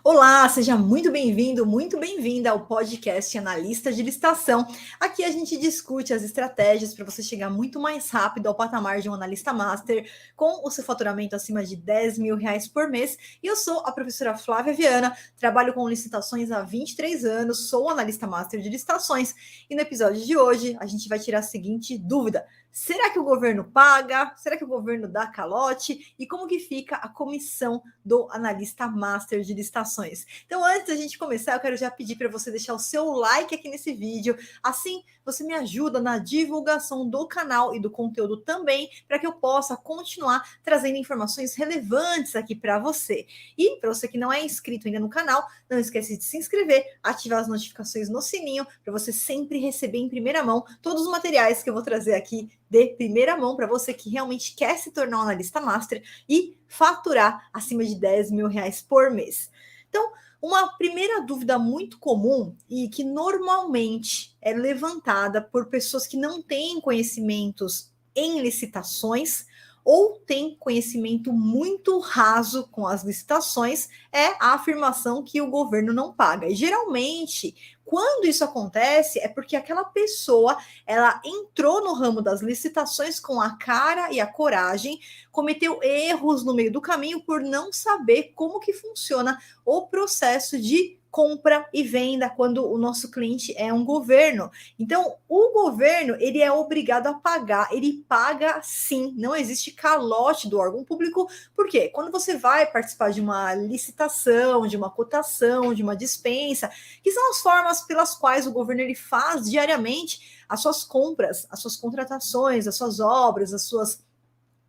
Olá, seja muito bem-vindo, muito bem-vinda ao podcast Analista de Licitação. Aqui a gente discute as estratégias para você chegar muito mais rápido ao patamar de um analista master com o seu faturamento acima de R$ 10.000 por mês. E eu sou a professora Flávia Viana, trabalho com licitações há 23 anos, sou analista master de licitações e no episódio de hoje a gente vai tirar a seguinte dúvida: será que o governo paga? Será que o governo dá calote? E como que fica a comissão do analista master de licitações? Então, antes da gente começar, eu quero já pedir para você deixar o seu like aqui nesse vídeo. Assim, você me ajuda na divulgação do canal e do conteúdo também, para que eu possa continuar trazendo informações relevantes aqui para você. E para você que não é inscrito ainda no canal, não esquece de se inscrever, ativar as notificações no sininho, para você sempre receber em primeira mão todos os materiais que eu vou trazer aqui de primeira mão para você que realmente quer se tornar um analista master e faturar acima de R$ 10.000 por mês. Então, uma primeira dúvida muito comum e que normalmente é levantada por pessoas que não têm conhecimentos em licitações ou têm conhecimento muito raso com as licitações é a afirmação que o governo não paga. E geralmente, quando isso acontece, é porque aquela pessoa ela entrou no ramo das licitações com a cara e a coragem, cometeu erros no meio do caminho por não saber como que funciona o processo de compra e venda quando o nosso cliente é um governo. Então, o governo, ele é obrigado a pagar, ele paga sim, não existe calote do órgão público, porque quando você vai participar de uma licitação, de uma cotação, de uma dispensa, que são as formas pelas quais o governo ele faz diariamente as suas compras, as suas contratações, as suas obras, as suas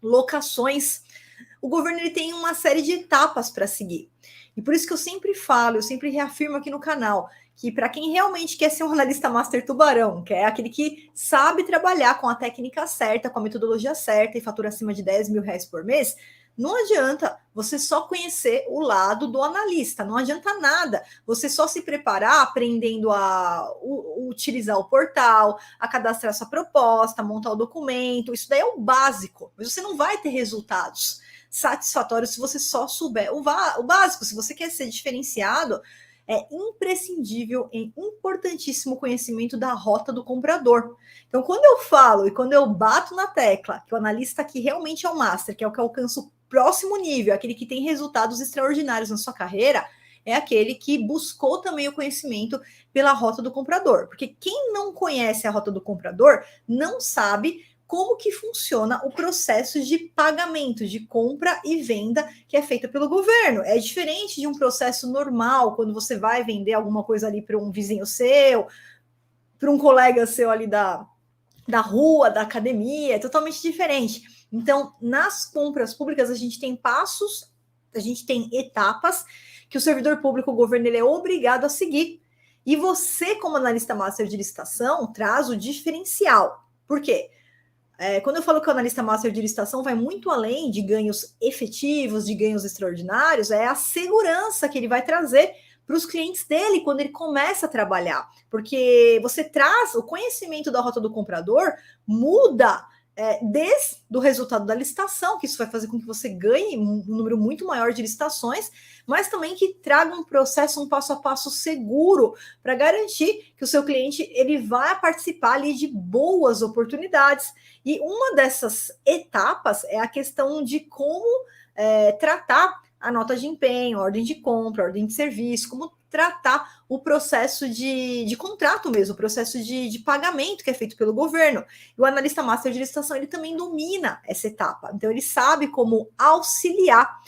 locações, o governo ele tem uma série de etapas para seguir. E por isso que eu sempre falo, eu sempre reafirmo aqui no canal, que para quem realmente quer ser um analista master tubarão, que é aquele que sabe trabalhar com a técnica certa, com a metodologia certa e fatura acima de R$ 10.000 por mês, não adianta você só conhecer o lado do analista, não adianta nada você só se preparar aprendendo a utilizar o portal, a cadastrar sua proposta, montar o documento, isso daí é o básico, mas você não vai ter resultados satisfatórios se você só souber o básico. Se você quer ser diferenciado, é imprescindível e importantíssimo o conhecimento da rota do comprador. Então, quando eu falo e quando eu bato na tecla que o analista aqui realmente é o master, que é o que alcança o próximo nível, aquele que tem resultados extraordinários na sua carreira, é aquele que buscou também o conhecimento pela rota do comprador. Porque quem não conhece a rota do comprador não sabe como que funciona o processo de pagamento, de compra e venda que é feito pelo governo. É diferente de um processo normal, quando você vai vender alguma coisa ali para um vizinho seu, para um colega seu ali da rua, da academia, é totalmente diferente. Então, nas compras públicas, a gente tem passos, a gente tem etapas que o servidor público, o governo, ele é obrigado a seguir. E você, como analista master de licitação, traz o diferencial. Por quê? Quando eu falo que o analista master de licitação vai muito além de ganhos efetivos, de ganhos extraordinários, é a segurança que ele vai trazer para os clientes dele quando ele começa a trabalhar. Porque você traz o conhecimento da rota do comprador, muda desde o resultado da licitação, que isso vai fazer com que você ganhe um número muito maior de licitações, mas também que traga um processo, um passo a passo seguro para garantir que o seu cliente ele vai participar ali de boas oportunidades. E uma dessas etapas é a questão de como tratar a nota de empenho, a ordem de compra, a ordem de serviço, como tratar o processo de contrato mesmo, o processo de pagamento que é feito pelo governo. E o analista master de licitação, ele também domina essa etapa. Então, ele sabe como auxiliar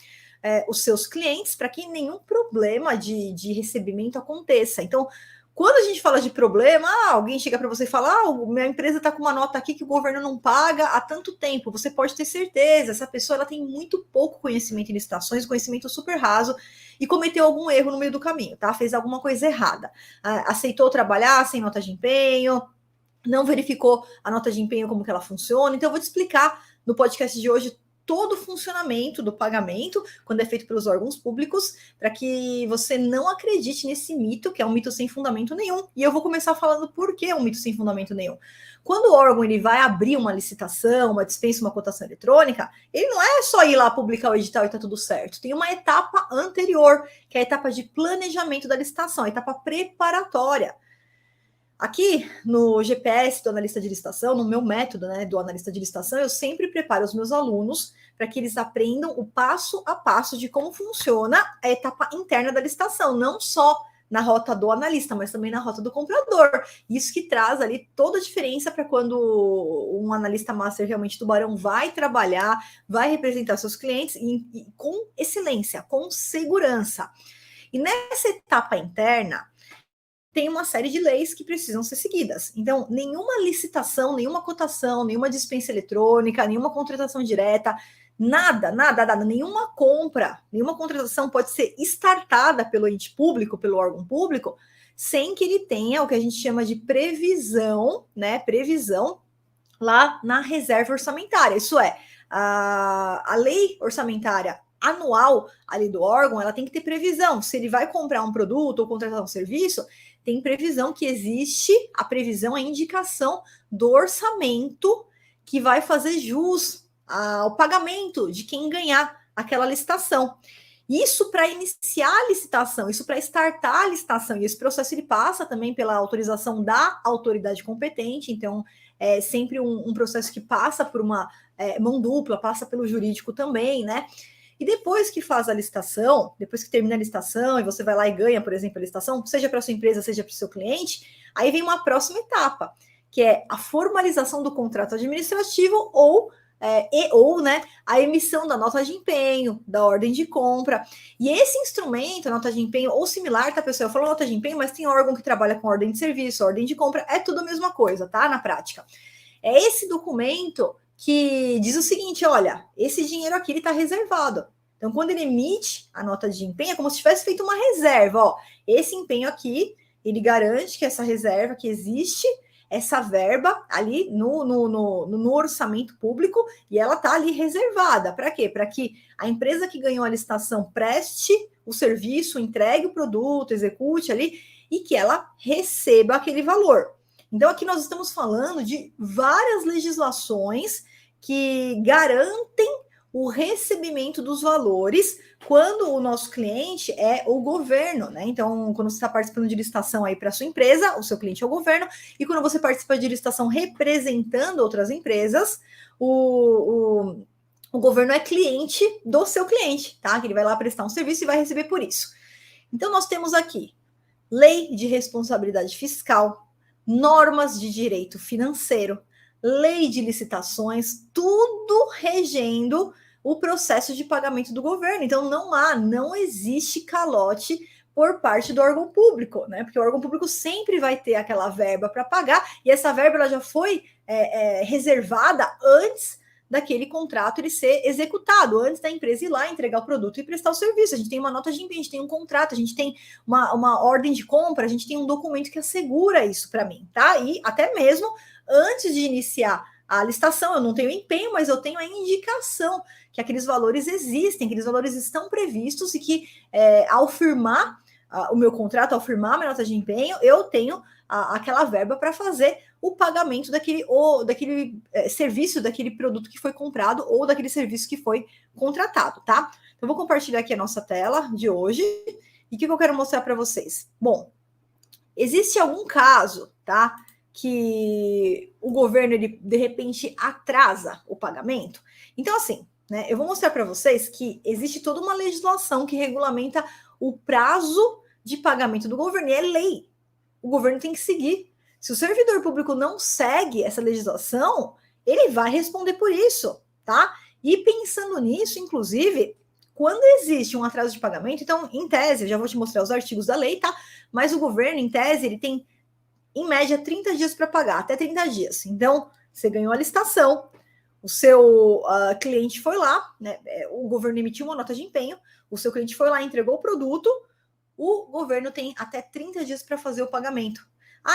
os seus clientes para que nenhum problema de recebimento aconteça. Então, quando a gente fala de problema, alguém chega para você e fala: minha empresa está com uma nota aqui que o governo não paga há tanto tempo. Você pode ter certeza, essa pessoa ela tem muito pouco conhecimento em licitações, conhecimento super raso, e cometeu algum erro no meio do caminho, tá? Fez alguma coisa errada. Aceitou trabalhar sem nota de empenho, não verificou a nota de empenho, como que ela funciona. Então, eu vou te explicar no podcast de hoje todo o funcionamento do pagamento, quando é feito pelos órgãos públicos, para que você não acredite nesse mito, que é um mito sem fundamento nenhum. E eu vou começar falando por que é um mito sem fundamento nenhum. Quando o órgão ele vai abrir uma licitação, uma dispensa, uma cotação eletrônica, ele não é só ir lá publicar o edital e está tudo certo. Tem uma etapa anterior, que é a etapa de planejamento da licitação, a etapa preparatória. Aqui no GPS do analista de licitação, no meu método, né, do analista de licitação, eu sempre preparo os meus alunos para que eles aprendam o passo a passo de como funciona a etapa interna da licitação, não só na rota do analista, mas também na rota do comprador. Isso que traz ali toda a diferença para quando um analista master realmente tubarão vai trabalhar, vai representar seus clientes e com excelência, com segurança. E nessa etapa interna, tem uma série de leis que precisam ser seguidas. Então, nenhuma licitação, nenhuma cotação, nenhuma dispensa eletrônica, nenhuma contratação direta, nada, nenhuma compra, nenhuma contratação pode ser startada pelo ente público, pelo órgão público, sem que ele tenha o que a gente chama de previsão, né? Previsão lá na reserva orçamentária. Isso é, a lei orçamentária anual ali do órgão, ela tem que ter previsão. Se ele vai comprar um produto ou contratar um serviço, tem previsão que existe, a previsão, a indicação do orçamento que vai fazer jus ao pagamento de quem ganhar aquela licitação. Isso para iniciar a licitação, isso para startar a licitação. E esse processo ele passa também pela autorização da autoridade competente, então é sempre um processo que passa por uma mão dupla, passa pelo jurídico também, né? E depois que faz a licitação, depois que termina a licitação e você vai lá e ganha, por exemplo, a licitação, seja para sua empresa, seja para o seu cliente, aí vem uma próxima etapa, que é a formalização do contrato administrativo ou né, a emissão da nota de empenho, da ordem de compra. E esse instrumento, a nota de empenho, ou similar, tá, pessoal? Eu falo nota de empenho, mas tem órgão que trabalha com ordem de serviço, ordem de compra, é tudo a mesma coisa, tá? Na prática. É esse documento que diz o seguinte: olha, esse dinheiro aqui ele está reservado. Então, quando ele emite a nota de empenho, é como se tivesse feito uma reserva. Ó, esse empenho aqui, ele garante que essa reserva que existe, essa verba ali no orçamento público, e ela está ali reservada. Para quê? Para que a empresa que ganhou a licitação preste o serviço, entregue o produto, execute ali, e que ela receba aquele valor. Então, aqui nós estamos falando de várias legislações que garantem o recebimento dos valores quando o nosso cliente é o governo, né? Então, quando você está participando de licitação aí para sua empresa, o seu cliente é o governo, e quando você participa de licitação representando outras empresas, o governo é cliente do seu cliente, tá? Que ele vai lá prestar um serviço e vai receber por isso. Então, nós temos aqui lei de responsabilidade fiscal, normas de direito financeiro, lei de licitações, tudo regendo o processo de pagamento do governo. Então, não existe calote por parte do órgão público, né? Porque o órgão público sempre vai ter aquela verba para pagar, e essa verba ela já foi reservada antes daquele contrato ele ser executado, antes da empresa ir lá entregar o produto e prestar o serviço. A gente tem uma nota de empenho, a gente tem um contrato, a gente tem uma ordem de compra, a gente tem um documento que assegura isso para mim, tá? E até mesmo antes de iniciar a licitação, eu não tenho empenho, mas eu tenho a indicação que aqueles valores existem, aqueles valores estão previstos e que ao firmar o meu contrato, ao firmar a minha nota de empenho, eu tenho aquela verba para fazer o pagamento daquele serviço, daquele produto que foi comprado ou daquele serviço que foi contratado, tá? Então, eu vou compartilhar aqui a nossa tela de hoje. E o que eu quero mostrar para vocês? Bom, existe algum caso, tá? Que o governo, ele, de repente, atrasa o pagamento? Então, assim, né? Eu vou mostrar para vocês que existe toda uma legislação que regulamenta o prazo de pagamento do governo, e é lei. O governo tem que seguir. Se o servidor público não segue essa legislação, ele vai responder por isso, tá? E pensando nisso, inclusive, quando existe um atraso de pagamento, então, em tese, eu já vou te mostrar os artigos da lei, tá? Mas o governo, em tese, ele tem, em média, 30 dias para pagar, até 30 dias. Então, você ganhou a licitação, o seu cliente foi lá, né? O governo emitiu uma nota de empenho, o seu cliente foi lá, entregou o produto, o governo tem até 30 dias para fazer o pagamento.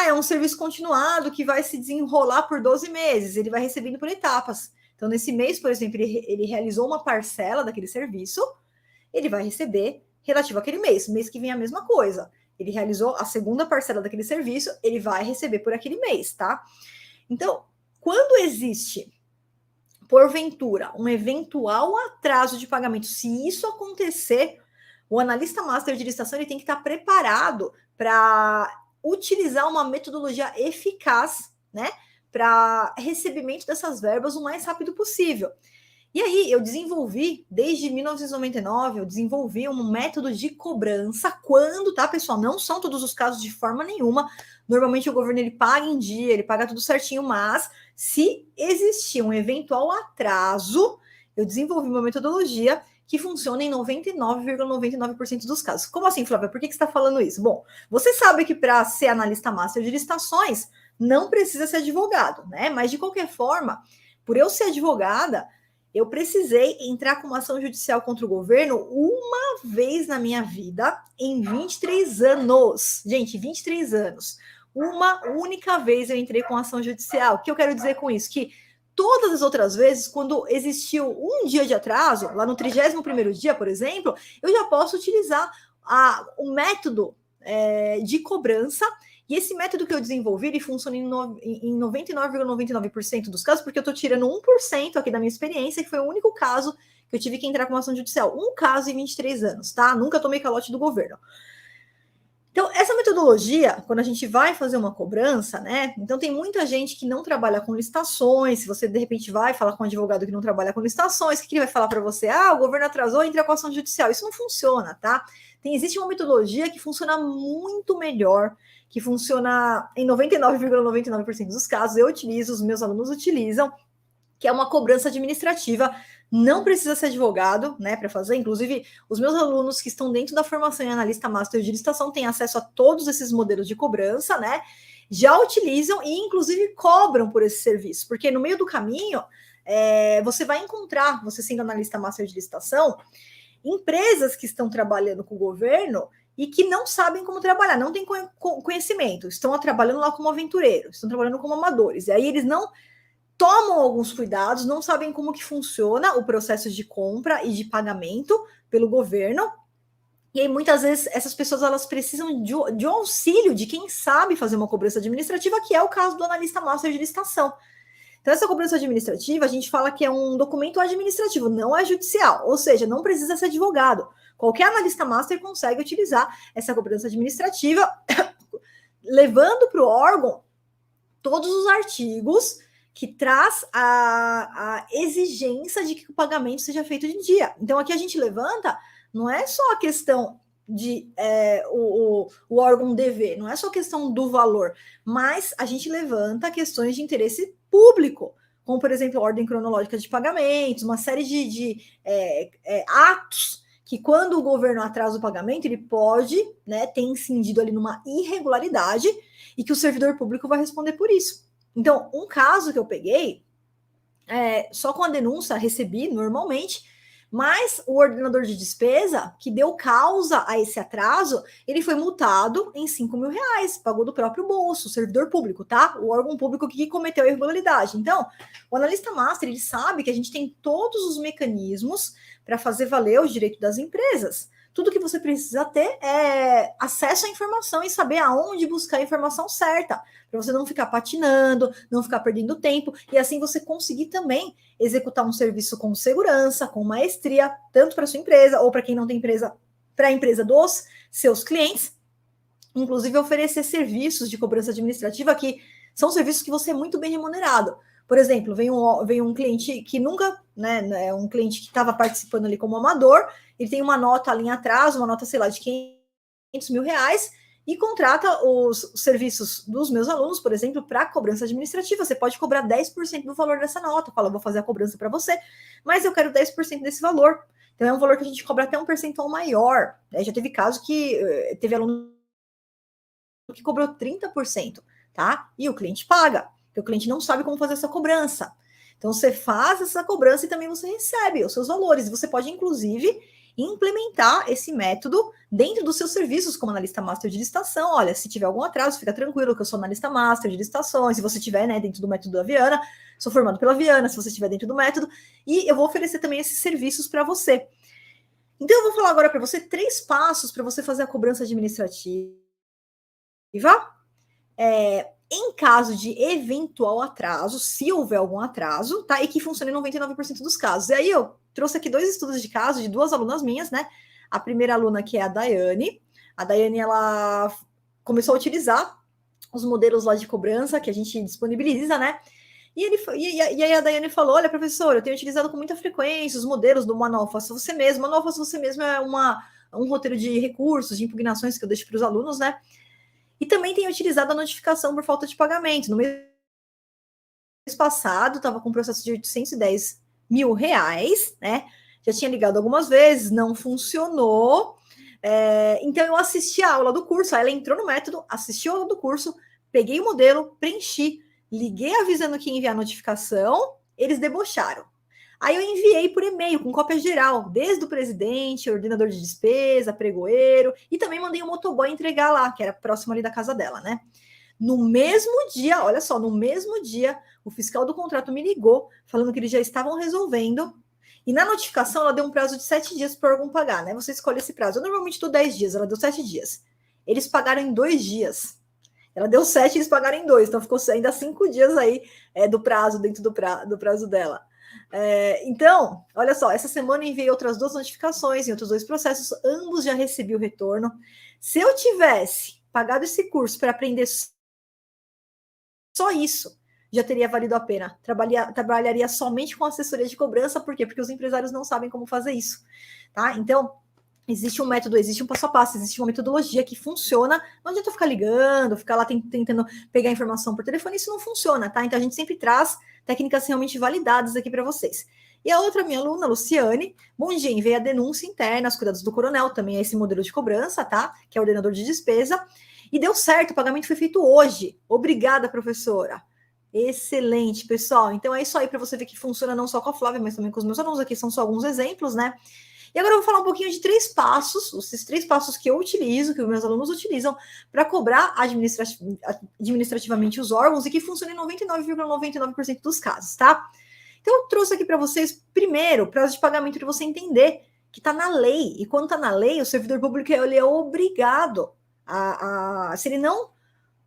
É um serviço continuado que vai se desenrolar por 12 meses, ele vai recebendo por etapas. Então, Então, nesse mês, por exemplo, ele realizou uma parcela daquele serviço, ele vai receber relativo àquele mês. Mês que vem a mesma coisa. Ele realizou a segunda parcela daquele serviço, ele vai receber por aquele mês, tá? Então, quando existe, porventura, um eventual atraso de pagamento, se isso acontecer, o analista master de licitação ele tem que estar preparado para utilizar uma metodologia eficaz, né, para recebimento dessas verbas o mais rápido possível. E aí, eu desenvolvi, desde 1999, eu desenvolvi um método de cobrança quando, tá, pessoal? Não são todos os casos de forma nenhuma. Normalmente o governo ele paga em dia, ele paga tudo certinho, mas se existir um eventual atraso, eu desenvolvi uma metodologia que funciona em 99,99% dos casos. Como assim, Flávia? Por que você está falando isso? Bom, você sabe que para ser analista master de licitações, não precisa ser advogado, né? Mas, de qualquer forma, por eu ser advogada, eu precisei entrar com uma ação judicial contra o governo uma vez na minha vida, em 23 anos. Gente, 23 anos. Uma única vez eu entrei com ação judicial. O que eu quero dizer com isso? Que todas as outras vezes, quando existiu um dia de atraso, lá no 31º dia, por exemplo, eu já posso utilizar o método de cobrança. E esse método que eu desenvolvi, ele funciona em 99,99% dos casos, porque eu estou tirando 1% aqui da minha experiência, que foi o único caso que eu tive que entrar com uma ação judicial. Um caso em 23 anos, tá? Nunca tomei calote do governo. Então, essa metodologia, quando a gente vai fazer uma cobrança, né? Então, tem muita gente que não trabalha com licitações. Se você, de repente, vai falar com um advogado que não trabalha com licitações, o que ele vai falar para você? Ah, o governo atrasou, entra com ação judicial. Isso não funciona, tá? Existe uma metodologia que funciona muito melhor, que funciona em 99,99% dos casos. Eu utilizo, os meus alunos utilizam, que é uma cobrança administrativa. Não precisa ser advogado, né, para fazer. Inclusive, os meus alunos que estão dentro da formação em analista master de licitação têm acesso a todos esses modelos de cobrança, né? Já utilizam e, inclusive, cobram por esse serviço, porque no meio do caminho você vai encontrar, você sendo analista master de licitação, empresas que estão trabalhando com o governo e que não sabem como trabalhar, não têm conhecimento, estão trabalhando lá como aventureiros, estão trabalhando como amadores, e aí eles não tomam alguns cuidados, não sabem como que funciona o processo de compra e de pagamento pelo governo, e aí muitas vezes essas pessoas elas precisam de um auxílio de quem sabe fazer uma cobrança administrativa, que é o caso do analista master de licitação. Então, essa cobrança administrativa, a gente fala que é um documento administrativo, não é judicial, ou seja, não precisa ser advogado. Qualquer analista master consegue utilizar essa cobrança administrativa, levando para o órgão todos os artigos que traz a exigência de que o pagamento seja feito em dia. Então, aqui a gente levanta, não é só a questão de o órgão dever, não é só a questão do valor, mas a gente levanta questões de interesse público, como, por exemplo, a ordem cronológica de pagamentos, uma série de atos que, quando o governo atrasa o pagamento, ele pode, né, ter incidido ali numa irregularidade e que o servidor público vai responder por isso. Então, um caso que eu peguei, só com a denúncia recebi normalmente, mas o ordenador de despesa, que deu causa a esse atraso, ele foi multado em R$5.000, pagou do próprio bolso, o servidor público, tá? O órgão público que cometeu a irregularidade. Então, o analista master, ele sabe que a gente tem todos os mecanismos para fazer valer os direitos das empresas. Tudo que você precisa ter é acesso à informação e saber aonde buscar a informação certa, para você não ficar patinando, não ficar perdendo tempo, e assim você conseguir também executar um serviço com segurança, com maestria, tanto para sua empresa ou para quem não tem empresa, para a empresa dos seus clientes, inclusive oferecer serviços de cobrança administrativa que são serviços que você é muito bem remunerado. Por exemplo, vem um cliente que nunca, né, um cliente que estava participando ali como amador, ele tem uma nota ali atrás, uma nota, sei lá, de R$500.000, e contrata os serviços dos meus alunos, por exemplo, para cobrança administrativa. Você pode cobrar 10% do valor dessa nota. Fala, vou fazer a cobrança para você, mas eu quero 10% desse valor. Então, é um valor que a gente cobra até um percentual maior. Já teve caso que teve aluno que cobrou 30%, tá? E o cliente paga, porque o cliente não sabe como fazer essa cobrança. Então, você faz essa cobrança e também você recebe os seus valores. Você pode, inclusive, implementar esse método dentro dos seus serviços como analista master de licitação. Olha, se tiver algum atraso, fica tranquilo que eu sou analista master de licitações, se você tiver, né, dentro do método da Viana, sou formado pela Viana, se você estiver dentro do método, e eu vou oferecer também esses serviços para você. Então, eu vou falar agora para você 3 passos para você fazer a cobrança administrativa. Em caso de eventual atraso, se houver algum atraso, tá? E que funcione em 99% dos casos. E aí eu trouxe aqui 2 estudos de caso de 2 alunas minhas, né? A primeira aluna, que é a Daiane. A Daiane, ela começou a utilizar os modelos lá de cobrança que a gente disponibiliza, né? E aí a Daiane falou: olha, professor, eu tenho utilizado com muita frequência os modelos do Manual Faça Você Mesmo. Manual Faça Você Mesmo é um roteiro de recursos, de impugnações que eu deixo para os alunos, né? E também tenho utilizado a notificação por falta de pagamento. No mês passado, estava com um processo de R$810 mil, né? Já tinha ligado algumas vezes, não funcionou. Então, eu assisti a aula do curso, ela entrou no método, assistiu a aula do curso, peguei o modelo, preenchi, liguei avisando que ia enviar a notificação, eles debocharam. Aí eu enviei por e-mail, com cópia geral, desde o presidente, ordenador de despesa, pregoeiro, e também mandei o motoboy entregar lá, que era próximo ali da casa dela, né? No mesmo dia, olha só, no mesmo dia, o fiscal do contrato me ligou, falando que eles já estavam resolvendo, e na notificação ela deu um prazo de 7 dias para o órgão pagar, né? Você escolhe esse prazo. Eu normalmente dou 10 dias, ela deu 7 dias. Eles pagaram em 2 dias. Ela deu 7, eles pagaram em 2, então ficou ainda 5 dias aí do prazo, dentro do prazo dela. Então, olha só, essa semana eu enviei outras 2 notificações em outros 2 processos, ambos já recebi o retorno. Se eu tivesse pagado esse curso para aprender só isso, já teria valido a pena. Trabalharia somente com assessoria de cobrança, por quê? Porque os empresários não sabem como fazer isso, tá? Então, existe um método, existe um passo a passo, existe uma metodologia que funciona. Não adianta ficar ligando, ficar lá tentando pegar informação por telefone, isso não funciona, tá? Então a gente sempre traz técnicas realmente validadas aqui para vocês. E a outra minha aluna, Luciane, bom dia, enviei a denúncia interna, os cuidados do coronel, também é esse modelo de cobrança, tá? Que é o ordenador de despesa. E deu certo, o pagamento foi feito hoje. Obrigada, professora. Excelente, pessoal. Então é isso aí para você ver que funciona não só com a Flávia, mas também com os meus alunos. Aqui são só alguns exemplos, né? E agora eu vou falar um pouquinho de 3 passos, esses 3 passos que eu utilizo, que os meus alunos utilizam, para cobrar administrativamente os órgãos e que funcionam em 99,99% dos casos, tá? Então eu trouxe aqui para vocês, primeiro, prazo de pagamento para você entender que está na lei. E quando está na lei, o servidor público ele é obrigado se ele não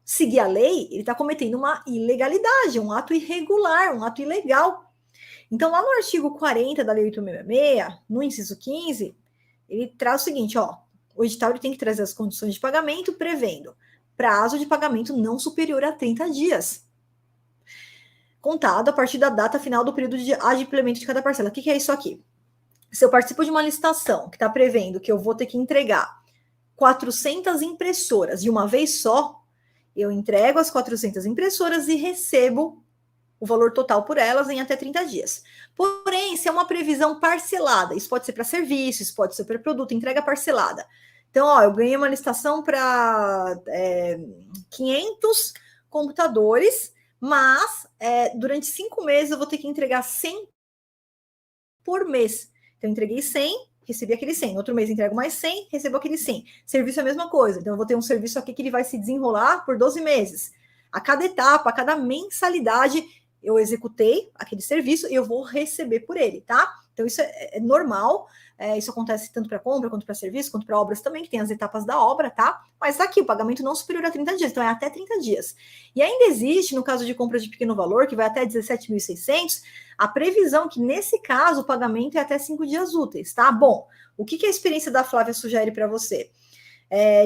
seguir a lei, ele está cometendo uma ilegalidade, um ato irregular, um ato ilegal. Então, lá no artigo 40 da Lei 8.666, no inciso 15, ele traz o seguinte, ó, o edital ele tem que trazer as condições de pagamento, prevendo prazo de pagamento não superior a 30 dias, contado a partir da data final do período de adimplemento de cada parcela. O que é isso aqui? Se eu participo de uma licitação que está prevendo que eu vou ter que entregar 400 impressoras de uma vez só, eu entrego as 400 impressoras e recebo o valor total por elas em até 30 dias. Porém, se é uma previsão parcelada, isso pode ser para serviço, isso pode ser para produto, entrega parcelada. Então, ó, eu ganhei uma licitação para 500 computadores, mas durante 5 meses eu vou ter que entregar 100 por mês. Então, eu entreguei 100, recebi aquele 100. Outro mês entrego mais 100, recebo aquele 100. Serviço é a mesma coisa. Então, eu vou ter um serviço aqui que ele vai se desenrolar por 12 meses. A cada etapa, a cada mensalidade, eu executei aquele serviço e eu vou receber por ele, tá? Então, isso é normal. Isso acontece tanto para compra, quanto para serviço, quanto para obras também, que tem as etapas da obra, tá? Mas tá aqui, o pagamento não superior a 30 dias, então é até 30 dias. E ainda existe, no caso de compra de pequeno valor, que vai até 17.600, a previsão que, nesse caso, o pagamento é até 5 dias úteis, tá? Bom, o que a experiência da Flávia sugere para você?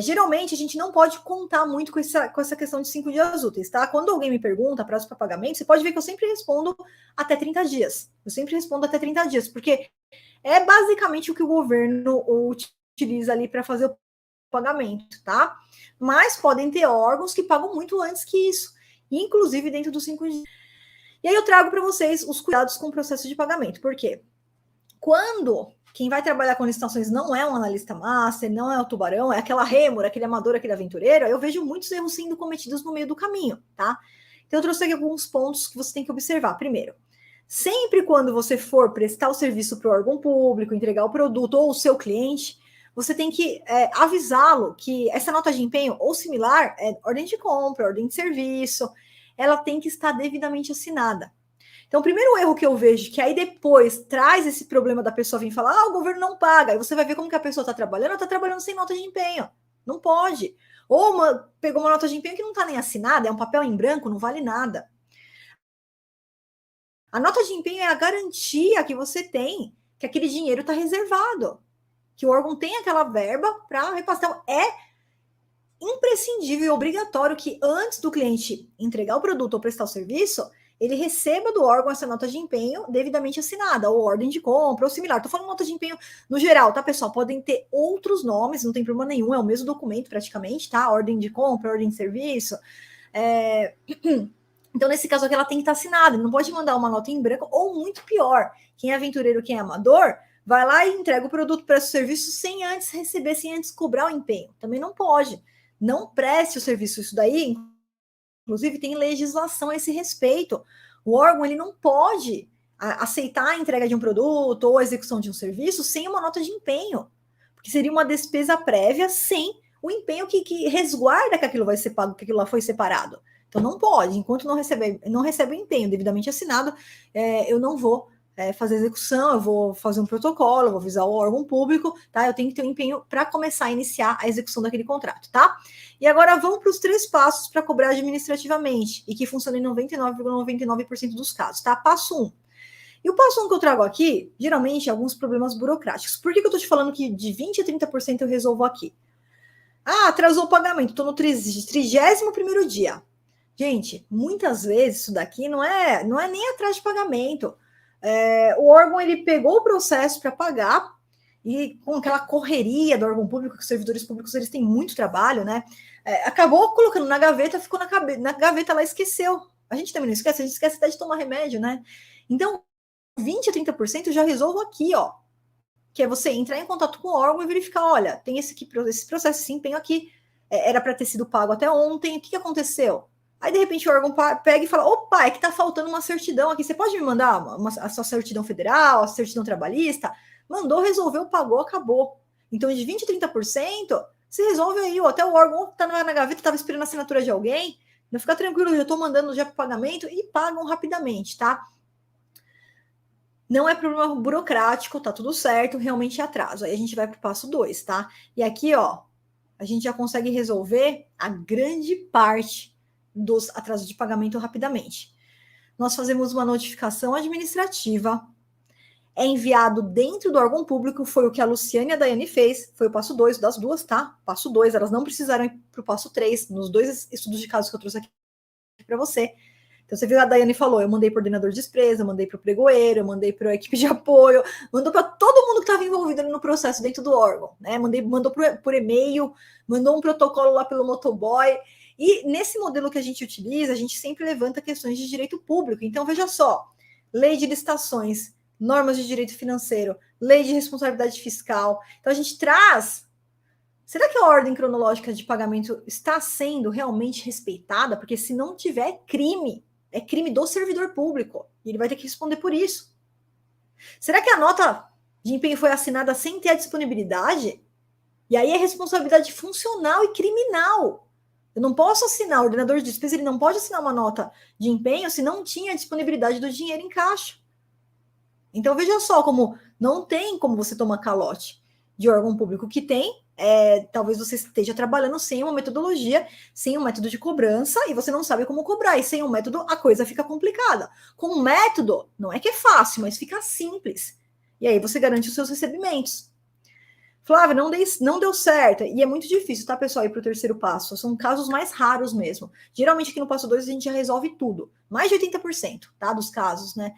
Geralmente, a gente não pode contar muito com essa questão de 5 dias úteis, tá? Quando alguém me pergunta prazo para pagamento, você pode ver que eu sempre respondo até 30 dias. Eu sempre respondo até 30 dias, porque é basicamente o que o governo utiliza ali para fazer o pagamento, tá? Mas podem ter órgãos que pagam muito antes que isso, inclusive dentro dos 5 dias. E aí eu trago para vocês os cuidados com o processo de pagamento. Por quê? Quando quem vai trabalhar com licitações não é um analista master, não é o tubarão, é aquela rêmora, aquele amador, aquele aventureiro, eu vejo muitos erros sendo cometidos no meio do caminho, tá? Então eu trouxe aqui alguns pontos que você tem que observar. Primeiro, Sempre quando você for prestar o serviço para o órgão público, entregar o produto ou o seu cliente, você tem que avisá-lo que essa nota de empenho ou similar, ordem de compra, ordem de serviço, ela tem que estar devidamente assinada. Então, o primeiro erro que eu vejo, que aí depois traz esse problema da pessoa vir falar, o governo não paga, aí você vai ver como que a pessoa está trabalhando, ela está trabalhando sem nota de empenho. Não pode. Ou pegou uma nota de empenho que não está nem assinada, é um papel em branco, não vale nada. A nota de empenho é a garantia que você tem que aquele dinheiro está reservado, que o órgão tem aquela verba para repassar. Então, é imprescindível e obrigatório que antes do cliente entregar o produto ou prestar o serviço, ele receba do órgão essa nota de empenho devidamente assinada, ou ordem de compra, ou similar. Estou falando nota de empenho no geral, tá, pessoal? Podem ter outros nomes, não tem problema nenhum, é o mesmo documento praticamente, tá? Ordem de compra, ordem de serviço. Então, nesse caso aqui, ela tem que estar assinada, não pode mandar uma nota em branco, ou muito pior, quem é aventureiro, quem é amador, vai lá e entrega o produto, presta o serviço sem antes receber, sem antes cobrar o empenho. Também não pode. Não preste o serviço. Isso daí, inclusive, tem legislação a esse respeito. O órgão ele não pode aceitar a entrega de um produto ou a execução de um serviço sem uma nota de empenho, porque seria uma despesa prévia sem o empenho que resguarda que aquilo vai ser pago, que aquilo lá foi separado. Então não pode, enquanto não recebe o empenho devidamente assinado, eu não vou fazer execução, eu vou fazer um protocolo, eu vou avisar o órgão público, tá? Eu tenho que ter um empenho para começar a iniciar a execução daquele contrato, tá? E agora vamos para os 3 passos para cobrar administrativamente e que funcionam em 99,99% dos casos, tá? Passo 1. E o passo 1 que eu trago aqui, geralmente, é alguns problemas burocráticos. Por que eu tô te falando que de 20% a 30% eu resolvo aqui? Atrasou o pagamento, tô no 31º dia. Gente, muitas vezes isso daqui não é nem atraso de pagamento. O órgão ele pegou o processo para pagar e com aquela correria do órgão público, que os servidores públicos eles têm muito trabalho, né? Acabou colocando na gaveta, ficou na gaveta lá, esqueceu. A gente também não esquece, a gente esquece até de tomar remédio, né? Então, 20% a 30% eu já resolvo aqui, ó. Que é você entrar em contato com o órgão e verificar, olha, tem esse processo, esse empenho aqui, era para ter sido pago até ontem, o que aconteceu? Aí, de repente, o órgão pega e fala, opa, é que tá faltando uma certidão aqui, você pode me mandar a sua certidão federal, a certidão trabalhista? Mandou, resolveu, pagou, acabou. Então, de 20% a 30%, se resolve aí, ó, até o órgão tá na gaveta, estava esperando a assinatura de alguém, não fica tranquilo, já estou mandando já para o pagamento e pagam rapidamente, tá? Não é problema burocrático, tá tudo certo, realmente é atraso. Aí a gente vai para o passo 2, tá? E aqui, ó, a gente já consegue resolver a grande parte dos atrasos de pagamento rapidamente. Nós fazemos uma notificação administrativa, é enviado dentro do órgão público, foi o que a Luciane e a Daiane fez, foi o passo 2 das duas, tá? Passo 2, elas não precisaram ir para o passo 3, nos 2 estudos de casos que eu trouxe aqui para você. Então, você viu, a Daiane falou, eu mandei para o ordenador de despesa, eu mandei para o pregoeiro, eu mandei para a equipe de apoio, mandou para todo mundo que estava envolvido ali no processo dentro do órgão, né? Mandou por e-mail, mandou um protocolo lá pelo motoboy. E nesse modelo que a gente utiliza, a gente sempre levanta questões de direito público. Então, veja só, lei de licitações, normas de direito financeiro, lei de responsabilidade fiscal. Então, a gente traz... Será que a ordem cronológica de pagamento está sendo realmente respeitada? Porque se não tiver, é crime do servidor público. E ele vai ter que responder por isso. Será que a nota de empenho foi assinada sem ter a disponibilidade? E aí é responsabilidade funcional e criminal. Eu não posso assinar, o ordenador de despesa ele não pode assinar uma nota de empenho se não tinha a disponibilidade do dinheiro em caixa. Então, veja só como não tem como você tomar calote de órgão público. Que tem, talvez você esteja trabalhando sem uma metodologia, sem um método de cobrança, e você não sabe como cobrar. E sem um método, a coisa fica complicada. Com um método, não é que é fácil, mas fica simples. E aí você garante os seus recebimentos. Flávia, não deu certo. E é muito difícil, tá, pessoal, ir para o 3º passo. São casos mais raros mesmo. Geralmente aqui no passo 2 a gente já resolve tudo. Mais de 80%, tá, dos casos, né?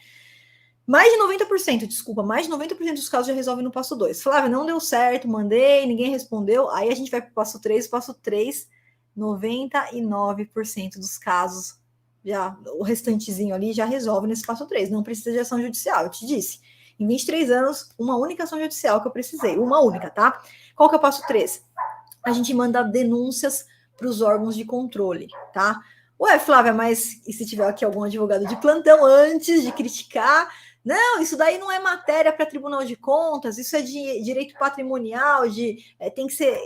Mais de 90%, desculpa, mais de 90% dos casos já resolve no passo 2. Flávia, não deu certo, mandei, ninguém respondeu. Aí a gente vai para o passo 3. Passo 3, 99% dos casos, já o restantezinho ali já resolve nesse passo 3. Não precisa de ação judicial, eu te disse. Em 23 anos, uma única ação judicial que eu precisei. Uma única, tá? Qual que é o passo 3? A gente manda denúncias para os órgãos de controle, tá? Ué, Flávia, mas e se tiver aqui algum advogado de plantão antes de criticar? Não, isso daí não é matéria para Tribunal de Contas, isso é de direito patrimonial, tem que ser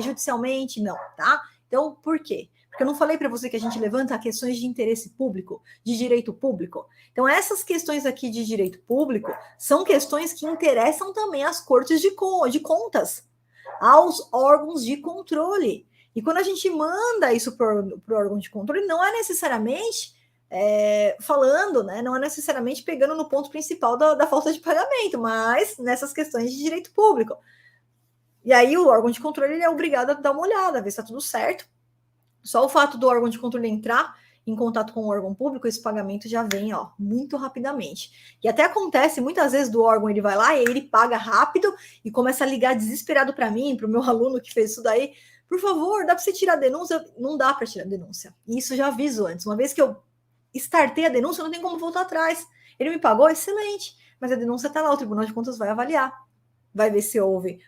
judicialmente, não, tá? Então, por quê? Porque eu não falei para você que a gente levanta questões de interesse público, de direito público. Então, essas questões aqui de direito público são questões que interessam também às cortes de contas, aos órgãos de controle. E quando a gente manda isso para o órgão de controle, não é necessariamente falando, né? Não é necessariamente pegando no ponto principal da falta de pagamento, mas nessas questões de direito público. E aí o órgão de controle ele é obrigado a dar uma olhada, ver se está tudo certo. Só o fato do órgão de controle entrar em contato com o órgão público, esse pagamento já vem, ó, muito rapidamente. E até acontece, muitas vezes, do órgão, ele vai lá e ele paga rápido e começa a ligar desesperado para mim, para o meu aluno que fez isso daí. Por favor, dá para você tirar a denúncia? Não dá para tirar a denúncia. E isso eu já aviso antes. Uma vez que eu startei a denúncia, não tem como voltar atrás. Ele me pagou, excelente, mas a denúncia está lá, o Tribunal de Contas vai avaliar. Vai ver se houve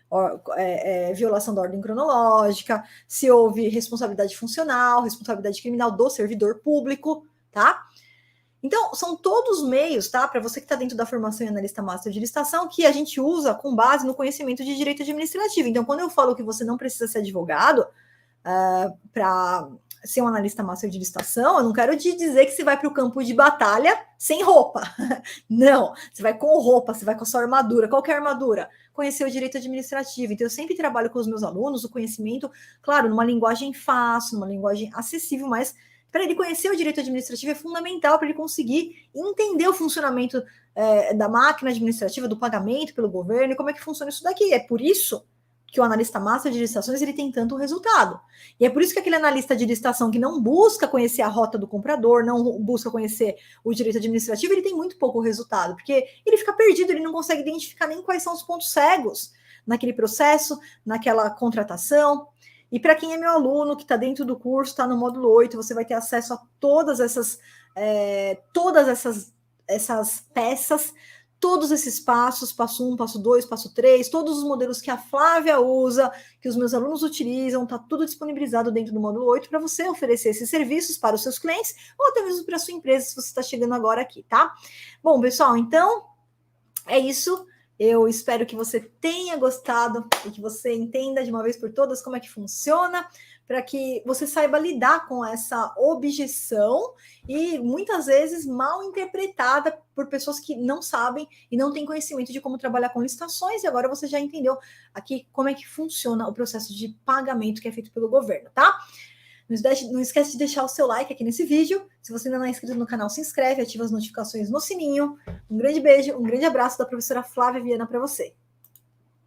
violação da ordem cronológica, se houve responsabilidade funcional, responsabilidade criminal do servidor público, tá? Então, são todos meios, tá? Para você que está dentro da formação em analista master de licitação, que a gente usa com base no conhecimento de direito administrativo. Então, quando eu falo que você não precisa ser advogado para ser um analista master de licitação, eu não quero te dizer que você vai para o campo de batalha sem roupa. Não, você vai com roupa, você vai com a sua armadura, qualquer armadura. Conhecer o direito administrativo. Então, eu sempre trabalho com os meus alunos o conhecimento, claro, numa linguagem fácil, numa linguagem acessível, mas para ele conhecer o direito administrativo é fundamental para ele conseguir entender o funcionamento da máquina administrativa, do pagamento pelo governo e como é que funciona isso daqui. É por isso que o analista master de licitações ele tem tanto resultado. E é por isso que aquele analista de licitação que não busca conhecer a rota do comprador, não busca conhecer o direito administrativo, ele tem muito pouco resultado, porque ele fica perdido, ele não consegue identificar nem quais são os pontos cegos naquele processo, naquela contratação. E para quem é meu aluno, que está dentro do curso, está no módulo 8, você vai ter acesso a todas essas peças, todos esses passos, passo 1, passo 2, passo 3, todos os modelos que a Flávia usa, que os meus alunos utilizam, está tudo disponibilizado dentro do módulo 8 para você oferecer esses serviços para os seus clientes ou até mesmo para a sua empresa, se você está chegando agora aqui, tá? Bom, pessoal, então é isso. Eu espero que você tenha gostado e que você entenda de uma vez por todas como é que funciona, para que você saiba lidar com essa objeção e muitas vezes mal interpretada por pessoas que não sabem e não têm conhecimento de como trabalhar com licitações, e agora você já entendeu aqui como é que funciona o processo de pagamento que é feito pelo governo, tá? Não esquece de deixar o seu like aqui nesse vídeo. Se você ainda não é inscrito no canal, se inscreve, ativa as notificações no sininho. Um grande beijo, um grande abraço da professora Flávia Viana para você.